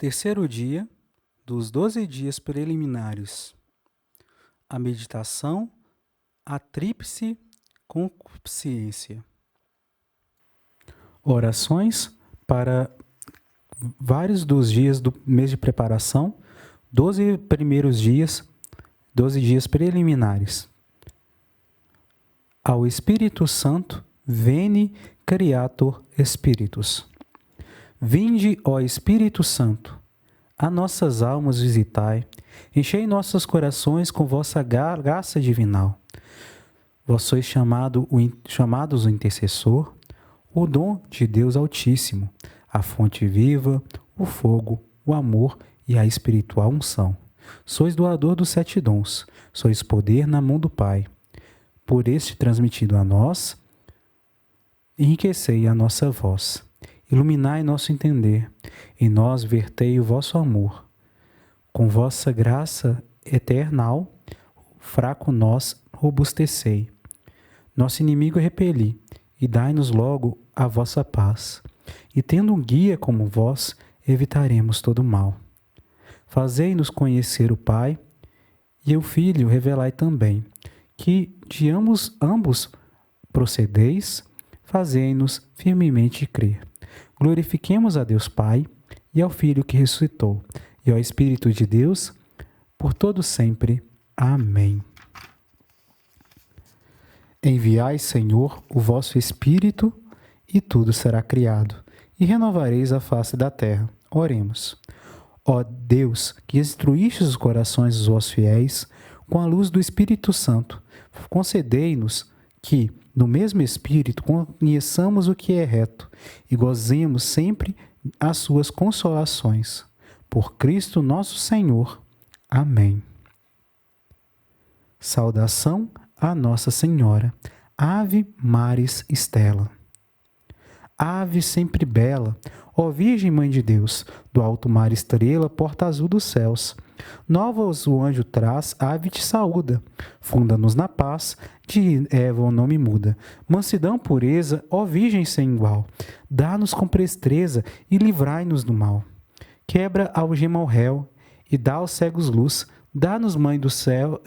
Terceiro dia dos 12 dias preliminares. A meditação, a tríplice concupiscência. Orações para vários dos dias do mês de preparação, 12 primeiros dias, 12 dias preliminares. Ao Espírito Santo, veni Creator Spiritus. Vinde, ó Espírito Santo, a nossas almas visitai, enchei nossos corações com vossa graça divinal. Vós sois chamados o intercessor, o dom de Deus Altíssimo, a fonte viva, o fogo, o amor e a espiritual unção. Sois doador dos 7 dons, sois poder na mão do Pai. Por este transmitido a nós, enriquecei a nossa voz. Iluminai nosso entender, em nós vertei o vosso amor. Com vossa graça eternal, fraco nós robustecei. Nosso inimigo repeli, e dai-nos logo a vossa paz. E tendo um guia como vós, evitaremos todo mal. Fazei-nos conhecer o Pai, e o Filho revelai também, que de ambos procedeis, fazei-nos firmemente crer. Glorifiquemos a Deus Pai, e ao Filho que ressuscitou, e ao Espírito de Deus, por todo sempre. Amém. Enviai, Senhor, o vosso Espírito, e tudo será criado, e renovareis a face da terra. Oremos. Ó Deus, que instruíste os corações dos vossos fiéis, com a luz do Espírito Santo, concedei-nos que, no mesmo Espírito, conheçamos o que é reto e gozemos sempre as suas consolações. Por Cristo nosso Senhor. Amém. Saudação a Nossa Senhora. Ave Maris Stella. Ave sempre bela, ó Virgem Mãe de Deus, do alto mar estrela, porta azul dos céus. Novas o anjo traz, ave te saúda, funda-nos na paz, de Eva o nome muda. Mansidão, pureza, ó Virgem sem igual, dá-nos com presteza e livrai-nos do mal. Quebra a algema ao réu e dá aos cegos luz, dá-nos, Mãe do céu,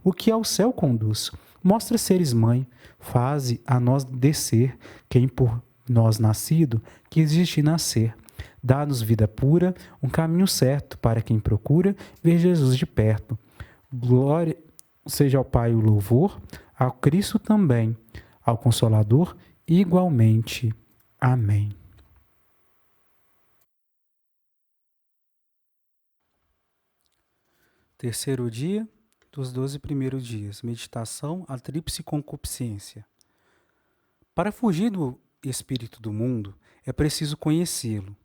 o que ao céu conduz. Mostra seres mãe, faze a nós descer, quem por nós nascido, que existe nascer. Dá-nos vida pura, um caminho certo para quem procura ver Jesus de perto. Glória seja ao Pai o louvor, ao Cristo também, ao Consolador igualmente. Amém. Terceiro dia dos 12 primeiros dias. Meditação, a tríplice concupiscência. Para fugir do espírito do mundo, é preciso conhecê-lo.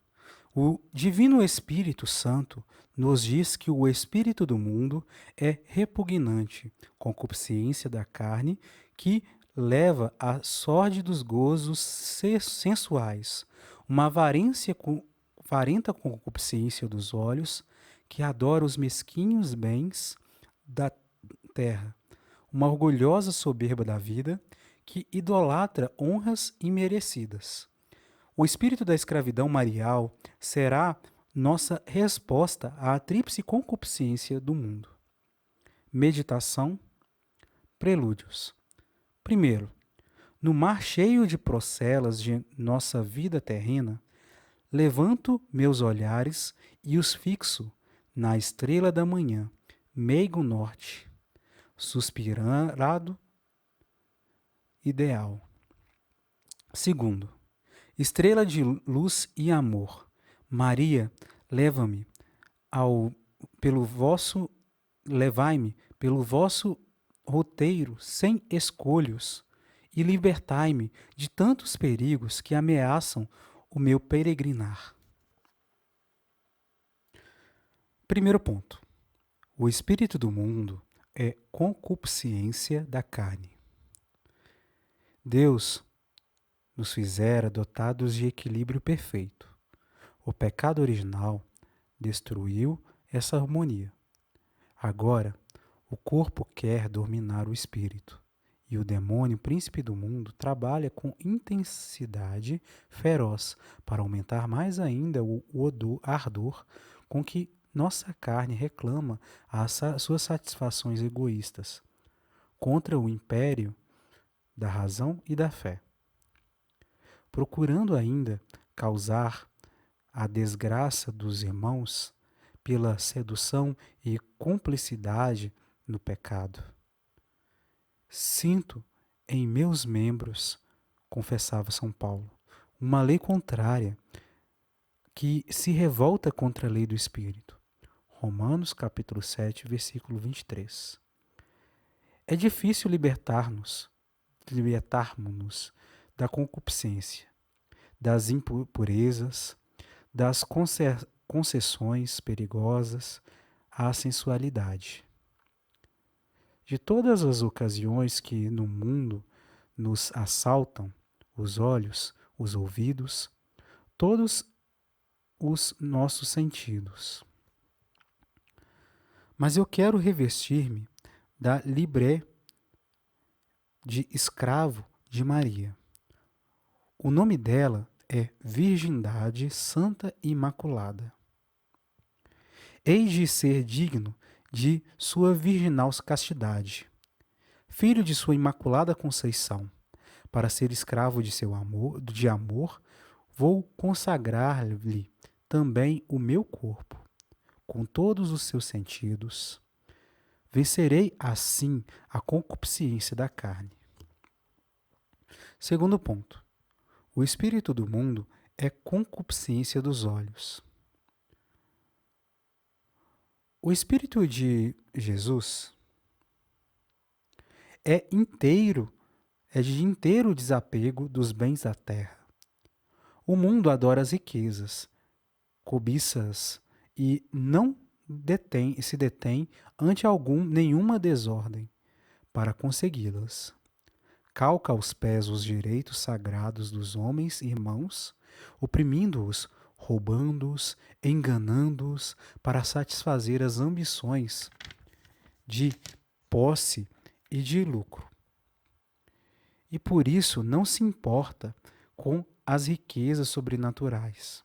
O Divino Espírito Santo nos diz que o espírito do mundo é repugnante, concupiscência da carne, que leva à sórdidos gozos sensuais, uma avarenta concupiscência dos olhos, que adora os mesquinhos bens da terra, uma orgulhosa soberba da vida, que idolatra honras imerecidas. O espírito da escravidão marial será nossa resposta à tríplice concupiscência do mundo. Meditação, prelúdios. Primeiro, no mar cheio de procelas de nossa vida terrena, levanto meus olhares e os fixo na estrela da manhã, meigo norte, suspirado ideal. Segundo, estrela de luz e amor, Maria, levai-me pelo vosso roteiro sem escolhos e libertai-me de tantos perigos que ameaçam o meu peregrinar. Primeiro ponto. O espírito do mundo é concupiscência da carne. Deus nos fizera dotados de equilíbrio perfeito. O pecado original destruiu essa harmonia. Agora, o corpo quer dominar o espírito, E o demônio, príncipe do mundo, trabalha com intensidade feroz para aumentar mais ainda o ardor com que nossa carne reclama as suas satisfações egoístas contra o império da razão e da fé, procurando ainda causar a desgraça dos irmãos pela sedução e cumplicidade no pecado. Sinto em meus membros, confessava São Paulo, uma lei contrária que se revolta contra a lei do Espírito. Romanos capítulo 7, versículo 23. É difícil libertarmos-nos da concupiscência, das impurezas, das concessões perigosas à sensualidade. De todas as ocasiões que no mundo nos assaltam os olhos, os ouvidos, todos os nossos sentidos. Mas eu quero revestir-me da libré de escravo de Maria. O nome dela é Virgindade Santa Imaculada. Hei de ser digno de sua virginal castidade, filho de sua imaculada conceição. Para ser escravo de seu amor, vou consagrar-lhe também o meu corpo, com todos os seus sentidos. Vencerei assim a concupiscência da carne. Segundo ponto. O espírito do mundo é concupiscência dos olhos. O espírito de Jesus é de inteiro desapego dos bens da terra. O mundo adora as riquezas, cobiças e não se detém ante nenhuma desordem para consegui-las. Calca aos pés os direitos sagrados dos homens irmãos, oprimindo-os, roubando-os, enganando-os para satisfazer as ambições de posse e de lucro. E por isso não se importa com as riquezas sobrenaturais,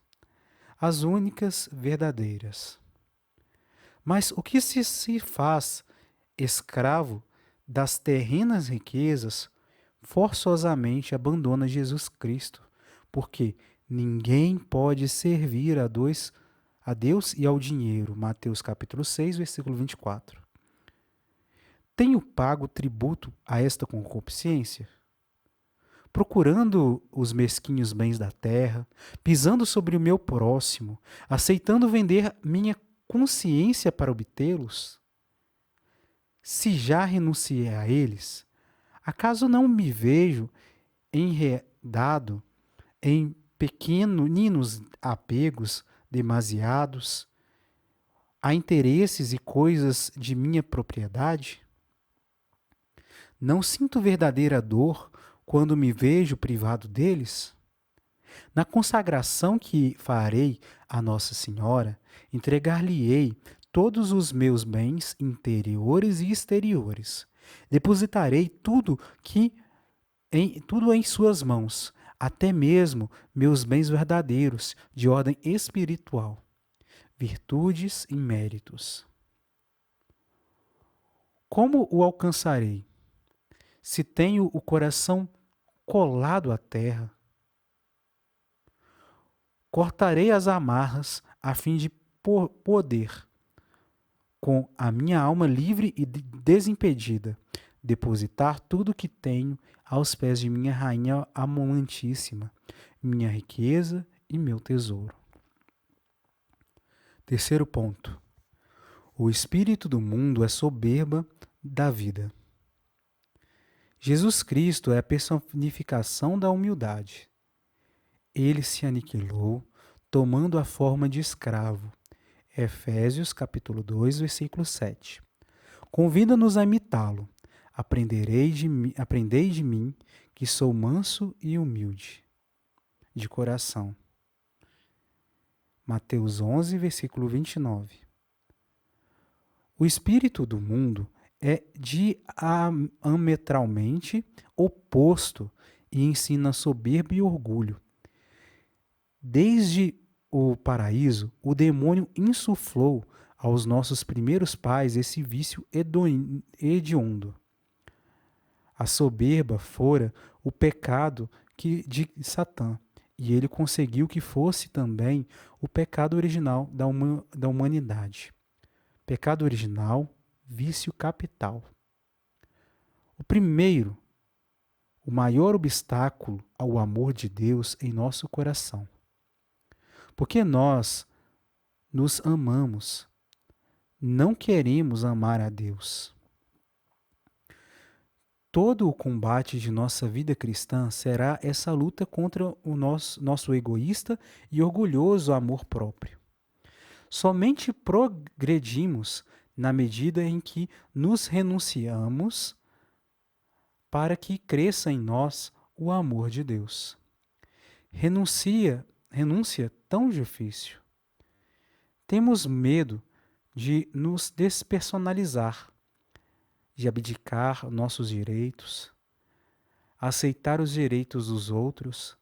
as únicas verdadeiras. Mas o que se faz escravo das terrenas riquezas forçosamente abandona Jesus Cristo, porque ninguém pode servir a Deus e ao dinheiro. Mateus capítulo 6, versículo 24. Tenho pago tributo a esta concupiscência? Procurando os mesquinhos bens da terra, pisando sobre o meu próximo, aceitando vender minha consciência para obtê-los? Se já renunciei a eles, acaso não me vejo enredado em pequeninos apegos demasiados a interesses e coisas de minha propriedade? Não sinto verdadeira dor quando me vejo privado deles? Na consagração que farei a Nossa Senhora, entregar-lhe-ei todos os meus bens interiores e exteriores. Depositarei tudo em suas mãos, até mesmo meus bens verdadeiros, de ordem espiritual, virtudes e méritos. Como o alcançarei? Se tenho o coração colado à terra, cortarei as amarras a fim de poder, com a minha alma livre e desimpedida, depositar tudo o que tenho aos pés de minha rainha amantíssima, minha riqueza e meu tesouro. Terceiro ponto. O espírito do mundo é soberba da vida. Jesus Cristo é a personificação da humildade. Ele se aniquilou, tomando a forma de escravo. Efésios capítulo 2, versículo 7. Convida-nos a imitá-lo. Aprendei de mim, que sou manso e humilde de coração. Mateus 11, versículo 29. O espírito do mundo é diametralmente oposto e ensina soberba e orgulho. Desde o paraíso, o demônio insuflou aos nossos primeiros pais esse vício hediondo. A soberba fora o pecado de Satã, e ele conseguiu que fosse também o pecado original da humanidade. Pecado original, vício capital. O maior obstáculo ao amor de Deus em nosso coração. Porque nós nos amamos, não queremos amar a Deus. Todo o combate de nossa vida cristã será essa luta contra o nosso egoísta e orgulhoso amor próprio. Somente progredimos na medida em que nos renunciamos para que cresça em nós o amor de Deus. Renúncia tão difícil. Temos medo de nos despersonalizar, de abdicar nossos direitos, aceitar os direitos dos outros,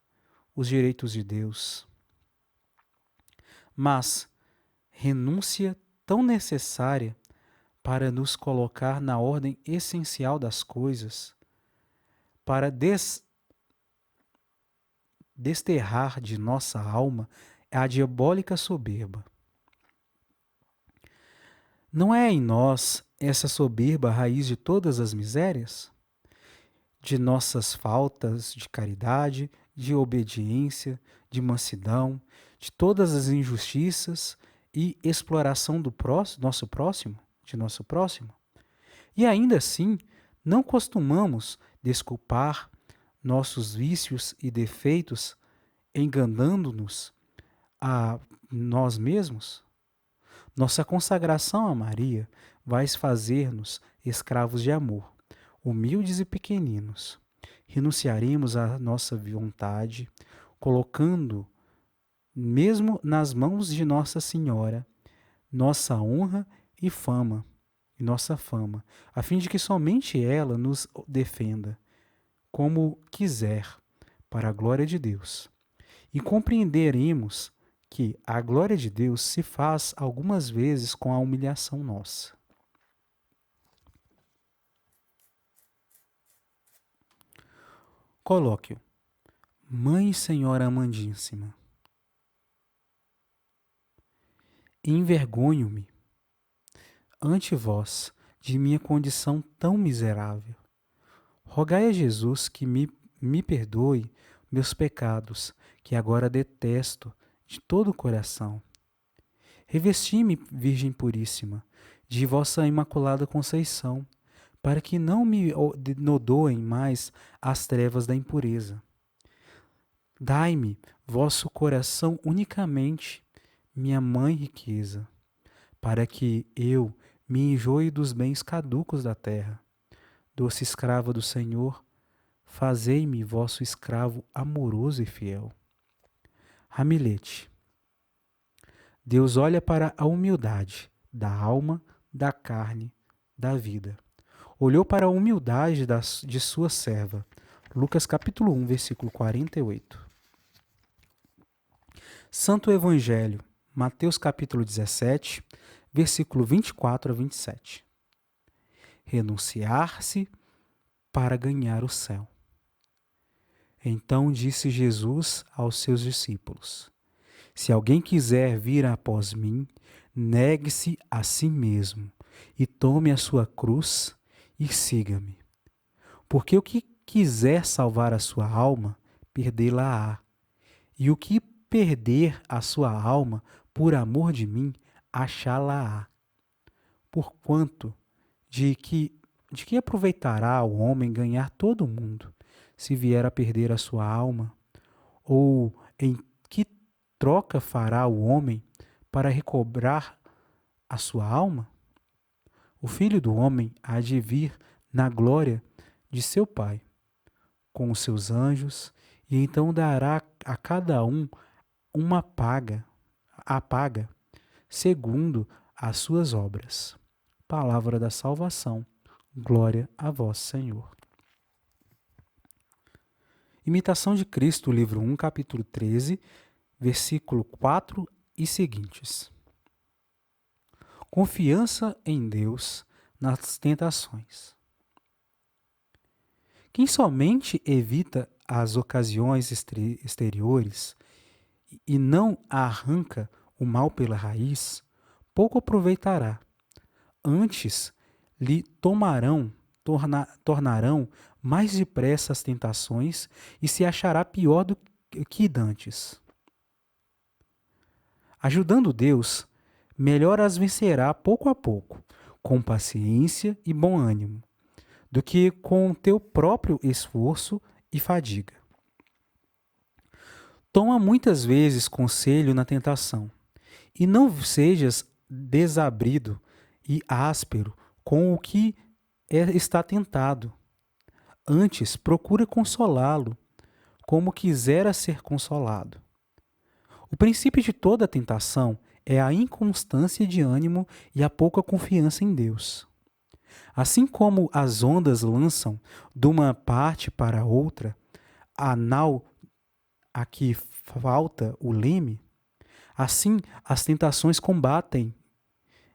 os direitos de Deus. Mas renúncia tão necessária para nos colocar na ordem essencial das coisas, para desterrar de nossa alma a diabólica soberba. Não é em nós essa soberba a raiz de todas as misérias? De nossas faltas de caridade, de obediência, de mansidão, de todas as injustiças e exploração do nosso próximo? E ainda assim, não costumamos desculpar nossos vícios e defeitos enganando-nos a nós mesmos? Nossa consagração a Maria vai fazer-nos escravos de amor, humildes e pequeninos. Renunciaremos à nossa vontade, colocando, mesmo nas mãos de Nossa Senhora, nossa honra e nossa fama, a fim de que somente ela nos defenda, como quiser, para a glória de Deus. E compreenderemos que a glória de Deus se faz algumas vezes com a humilhação nossa. Colóquio. Mãe e Senhora amadíssima, envergonho-me ante vós de minha condição tão miserável. Rogai a Jesus que me perdoe meus pecados, que agora detesto de todo o coração. Revesti-me, Virgem Puríssima, de vossa Imaculada Conceição, para que não me nodoem mais as trevas da impureza. Dai-me vosso coração unicamente, minha mãe riqueza, para que eu me enjoe dos bens caducos da terra. Doce escrava do Senhor, fazei-me vosso escravo amoroso e fiel. Ramilete. Deus olha para a humildade da alma, da carne, da vida. Olhou para a humildade de sua serva. Lucas capítulo 1, versículo 48. Santo Evangelho, Mateus capítulo 17, versículo 24 a 27. Renunciar-se para ganhar o céu. Então disse Jesus aos seus discípulos: Se alguém quiser vir após mim, negue-se a si mesmo e tome a sua cruz e siga-me. Porque o que quiser salvar a sua alma, perdê-la-á. E o que perder a sua alma por amor de mim, achá-la-á. Porquanto, de que aproveitará o homem ganhar todo o mundo, se vier a perder a sua alma? Ou em que troca fará o homem para recobrar a sua alma? O Filho do Homem há de vir na glória de seu Pai, com os seus anjos, e então dará a cada um a paga, segundo as suas obras. Palavra da salvação. Glória a vós, Senhor. Imitação de Cristo, livro 1, capítulo 13, versículo 4 e seguintes. Confiança em Deus nas tentações. Quem somente evita as ocasiões exteriores e não arranca o mal pela raiz, pouco aproveitará. Antes lhe tornarão mais depressa as tentações e se achará pior do que dantes. Ajudando Deus, melhor as vencerá pouco a pouco, com paciência e bom ânimo, do que com teu próprio esforço e fadiga. Toma muitas vezes conselho na tentação, e não sejas desabrido e áspero com o que está tentado. Antes, procura consolá-lo, como quisera ser consolado. O princípio de toda tentação é a inconstância de ânimo e a pouca confiança em Deus. Assim como as ondas lançam de uma parte para outra a nau a que falta o leme, assim as tentações combatem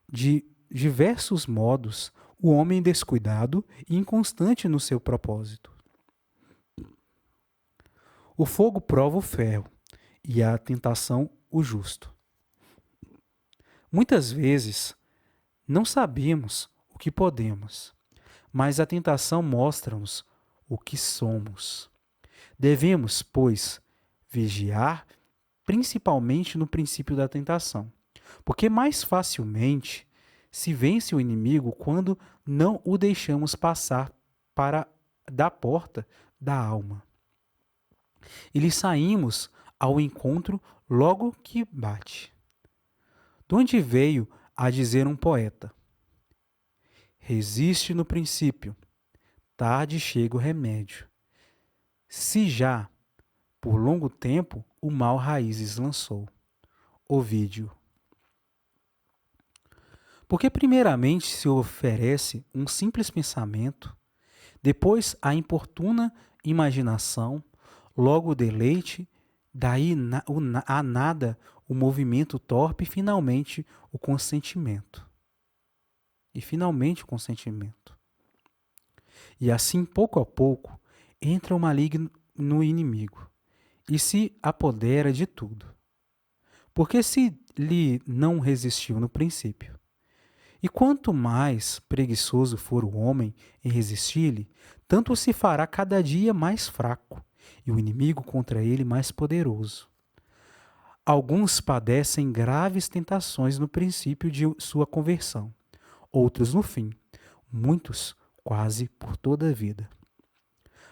de diversos modos o homem descuidado e inconstante no seu propósito. O fogo prova o ferro e a tentação o justo. Muitas vezes não sabemos o que podemos, mas a tentação mostra-nos o que somos. Devemos, pois, vigiar principalmente no princípio da tentação, porque mais facilmente se vence o inimigo quando não o deixamos passar da porta da alma. E lhe saímos ao encontro logo que bate. De onde veio a dizer um poeta: resiste no princípio, tarde chega o remédio. Se já, por longo tempo, o mal raízes lançou. Ovídio. Porque primeiramente se oferece um simples pensamento, depois a importuna imaginação, logo o deleite, daí a nada o movimento torpe e finalmente o consentimento. E assim, pouco a pouco, entra o maligno no inimigo e se apodera de tudo. Porque se lhe não resistiu no princípio. E quanto mais preguiçoso for o homem em resistir-lhe, tanto se fará cada dia mais fraco, e o inimigo contra ele mais poderoso. Alguns padecem graves tentações no princípio de sua conversão, outros no fim, muitos quase por toda a vida.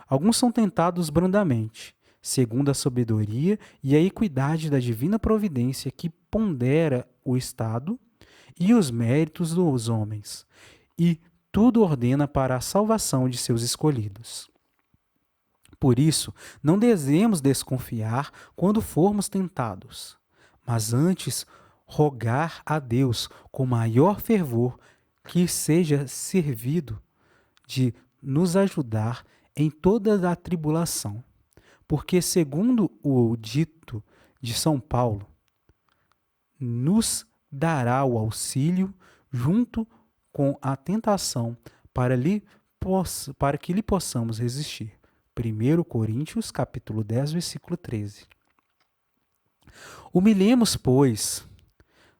Alguns são tentados brandamente, segundo a sabedoria e a equidade da divina providência que pondera o estado e os méritos dos homens, e tudo ordena para a salvação de seus escolhidos. Por isso, não devemos desconfiar quando formos tentados, mas antes rogar a Deus com maior fervor que seja servido de nos ajudar em toda a tribulação, porque, segundo o dito de São Paulo, nos dará o auxílio junto com a tentação para que lhe possamos resistir. 1 Coríntios, capítulo 10, versículo 13. Humilhemos, pois,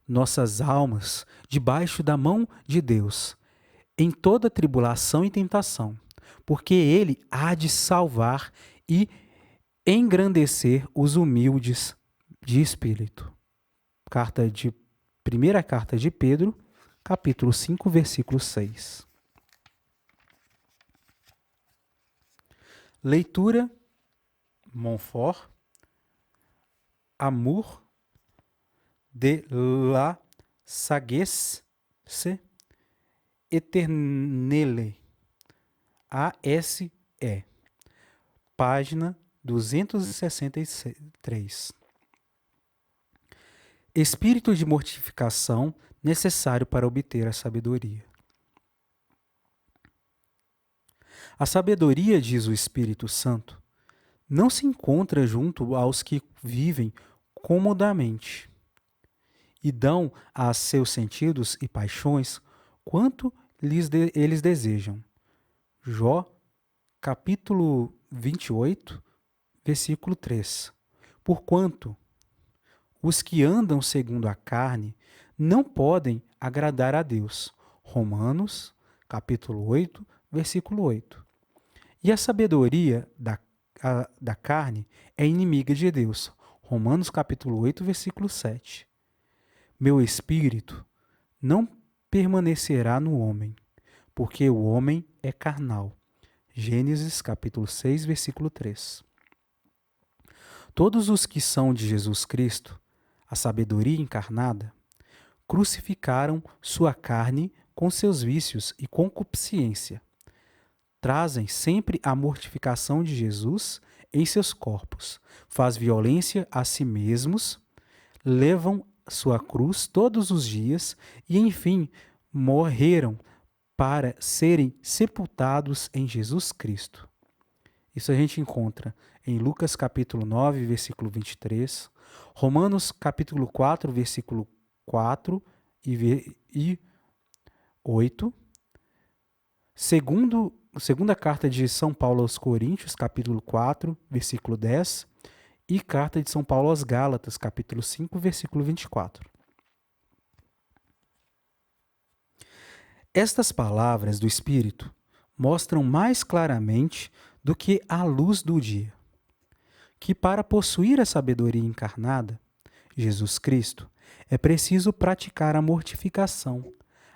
nossas almas debaixo da mão de Deus, em toda tribulação e tentação, porque Ele há de salvar e engrandecer os humildes de espírito. Primeira carta de Pedro, capítulo 5, versículo 6. Leitura: Montfort, Amour de la sagesse éternelle, ASE, página 263. Espírito de mortificação necessário para obter a sabedoria. A sabedoria, diz o Espírito Santo, não se encontra junto aos que vivem comodamente e dão a seus sentidos e paixões quanto eles desejam. Jó, capítulo 28, versículo 3. Porquanto os que andam segundo a carne não podem agradar a Deus. Romanos, capítulo 8, versículo 8. E a sabedoria da carne é inimiga de Deus. Romanos, capítulo 8, versículo 7. Meu espírito não permanecerá no homem, porque o homem é carnal. Gênesis, capítulo 6, versículo 3. Todos os que são de Jesus Cristo, a sabedoria encarnada, crucificaram sua carne com seus vícios e concupiscência. Trazem sempre a mortificação de Jesus em seus corpos, faz violência a si mesmos, levam sua cruz todos os dias e, enfim, morreram para serem sepultados em Jesus Cristo. Isso a gente encontra em Lucas capítulo 9, versículo 23, Romanos capítulo 4, versículo 4 e 8, segunda carta de São Paulo aos Coríntios, capítulo 4, versículo 10, e carta de São Paulo aos Gálatas, capítulo 5, versículo 24. Estas palavras do Espírito mostram mais claramente do que a luz do dia, que para possuir a sabedoria encarnada, Jesus Cristo, é preciso praticar a mortificação,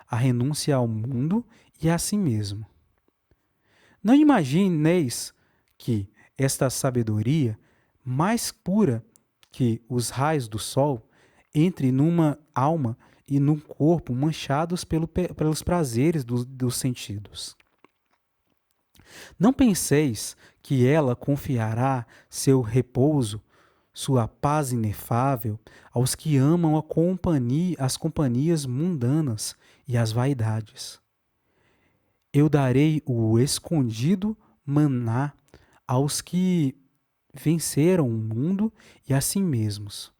a renúncia ao mundo e a si mesmo. Não imagineis que esta sabedoria, mais pura que os raios do sol, entre numa alma e num corpo manchados pelos prazeres dos sentidos. Não penseis que ela confiará seu repouso, sua paz inefável, aos que amam as companhias mundanas e as vaidades. Eu darei o escondido maná aos que venceram o mundo e a si mesmos.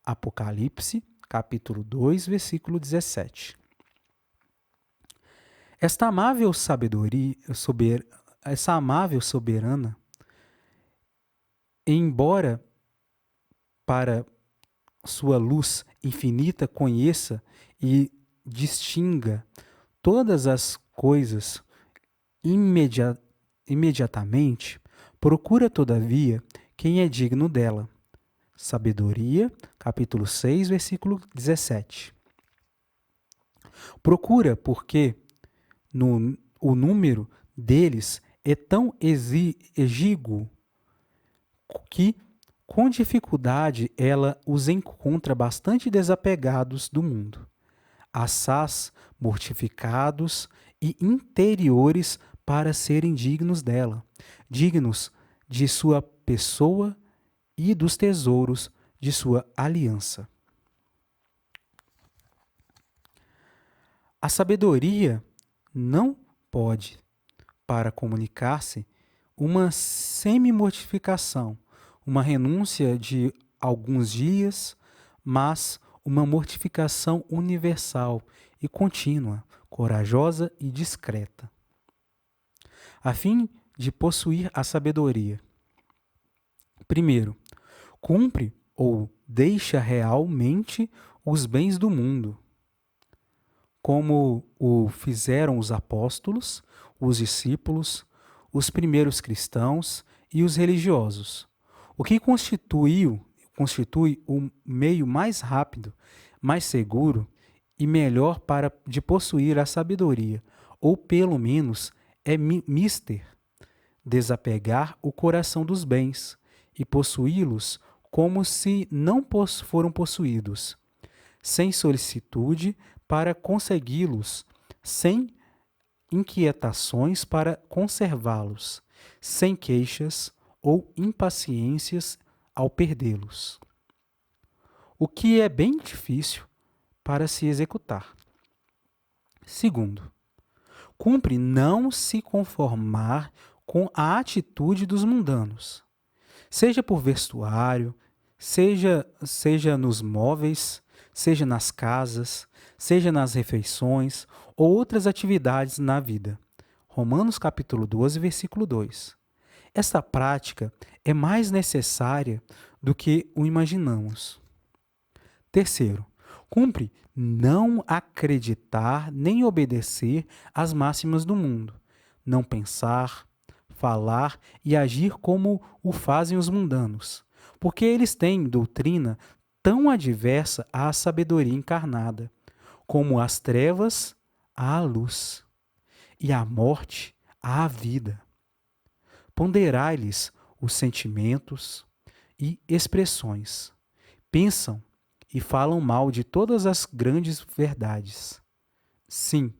Apocalipse, capítulo 2, versículo 17. Essa amável soberana, embora para sua luz infinita conheça e distinga todas as coisas imediatamente, procura, todavia, quem é digno dela. Sabedoria, capítulo 6, versículo 17. Procura porque o número deles é tão exíguo que, com dificuldade, ela os encontra bastante desapegados do mundo, assaz, mortificados e interiores para serem dignos dela, dignos de sua pessoa e dos tesouros de sua aliança. A sabedoria não pode, para comunicar-se, uma semi-mortificação, uma renúncia de alguns dias, mas uma mortificação universal e contínua, corajosa e discreta, a fim de possuir a sabedoria. Primeiro, cumpre ou deixa realmente os bens do mundo, como o fizeram os apóstolos, os discípulos, os primeiros cristãos e os religiosos, o que constitui o meio mais rápido, mais seguro e melhor de possuir a sabedoria, ou pelo menos é mister desapegar o coração dos bens e possuí-los como se não foram possuídos, sem solicitude para consegui-los, sem inquietações para conservá-los, sem queixas ou impaciências ao perdê-los, o que é bem difícil para se executar. Segundo, Cumpre não se conformar com a atitude dos mundanos, seja por vestuário, seja nos móveis, seja nas casas, seja nas refeições ou outras atividades na vida. Romanos capítulo 12, versículo 2. Esta prática é mais necessária do que o imaginamos. Terceiro, cumpre não acreditar nem obedecer às máximas do mundo, não pensar, falar e agir como o fazem os mundanos, porque eles têm doutrina tão adversa à sabedoria encarnada, como as trevas à luz e a morte à vida. Ponderai-lhes os sentimentos e expressões. Pensam e falam mal de todas as grandes verdades. Sim,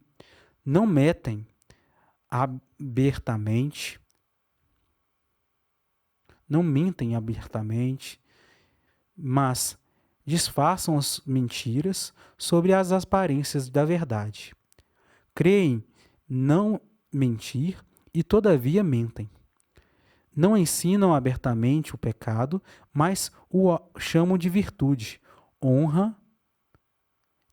não metem abertamente, não mentem abertamente, mas disfarçam as mentiras sobre as aparências da verdade. Creem não mentir e todavia mentem. Não ensinam abertamente o pecado, mas o chamam de virtude, honra,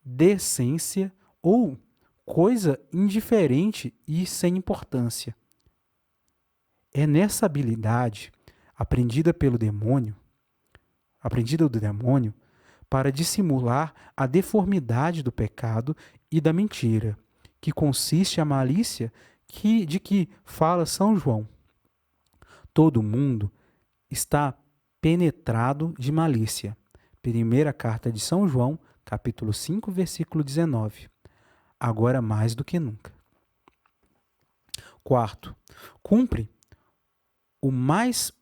decência ou coisa indiferente e sem importância. É nessa habilidade aprendida do demônio, para dissimular a deformidade do pecado e da mentira, que consiste a malícia de que fala São João. Todo mundo está penetrado de malícia. Primeira carta de São João, capítulo 5, versículo 19. Agora mais do que nunca. Quarto, cumpre o mais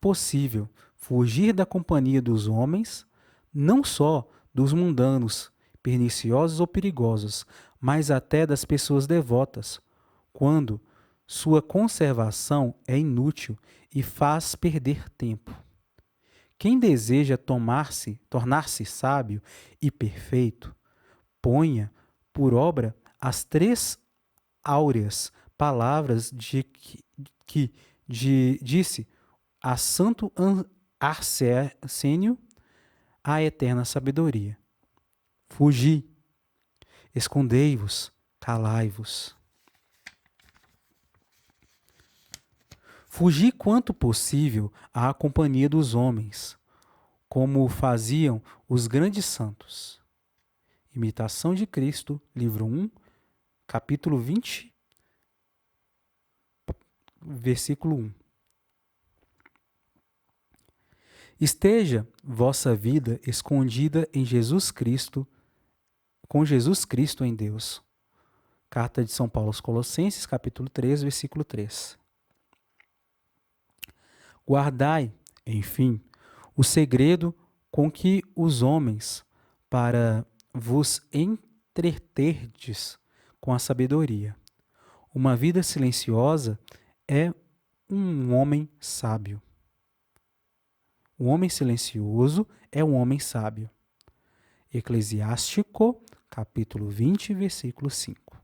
possível fugir da companhia dos homens, não só dos mundanos, perniciosos ou perigosos, mas até das pessoas devotas, quando sua conservação é inútil e faz perder tempo. Quem deseja tornar-se sábio e perfeito, ponha por obra as 3 áureas palavras que disse a Santo Arsênio, a eterna sabedoria. Fugi, escondei-vos, calai-vos. Fugi quanto possível à companhia dos homens, como faziam os grandes santos. Imitação de Cristo, livro 1, capítulo 20, versículo 1. Esteja vossa vida escondida em Jesus Cristo, com Jesus Cristo em Deus. Carta de São Paulo aos Colossenses, capítulo 3, versículo 3. Guardai, enfim, o segredo com que os homens, para vos entreterdes com a sabedoria. Uma vida silenciosa é um homem sábio. Um homem silencioso é um homem sábio. Eclesiástico, capítulo 20, versículo 5.